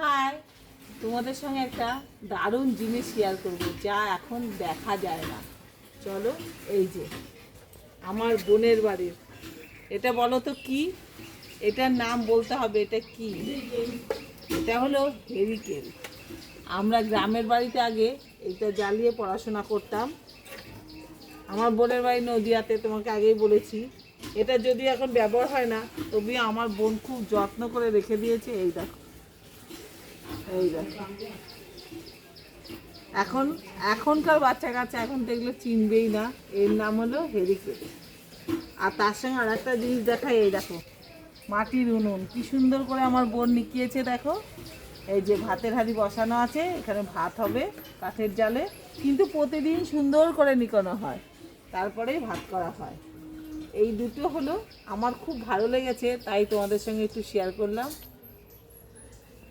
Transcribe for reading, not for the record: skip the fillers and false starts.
High, তোমাদের সঙ্গে একটা দারুণ জিনিস শেয়ার করব যা এখন দেখা যায় না। চলো, এই যে আমার বোনের বাড়ির, এটা বলো তো কি? এটার নাম বলতে হবে। এটা কি? এটা হলো হেরিকেন। আমরা গ্রামের বাড়িতে আগে এটা জ্বালিয়ে পড়াশোনা করতাম। আমার বোনের বাড়ি নদিয়াতে, তোমাকে আগেই বলেছি। এটা যদি এখন ব্যবহার হয় না, তবুও আমার বোন খুব যত্ন করে রেখে দিয়েছে। এই দেখো, এই দেখো। এখনকার বাচ্চা কাচ্চা এখন তো এগুলো চিনবেই না। এর নাম হলো হেরিকেন। আর তার সঙ্গে আর একটা জিনিস দেখাই, এই দেখো মাটির উনুন কি সুন্দর করে আমার বোন নিকিয়েছে। দেখো, এই যে ভাতের হাঁড়ি বসানো আছে, এখানে ভাত হবে কাঠের জালে, কিন্তু প্রতিদিন সুন্দর করে নিকানো হয়, তারপরেই ভাত করা হয়। এই দুটো হলো আমার খুব ভালো লেগেছে, তাই তোমাদের সঙ্গে একটু শেয়ার করলাম।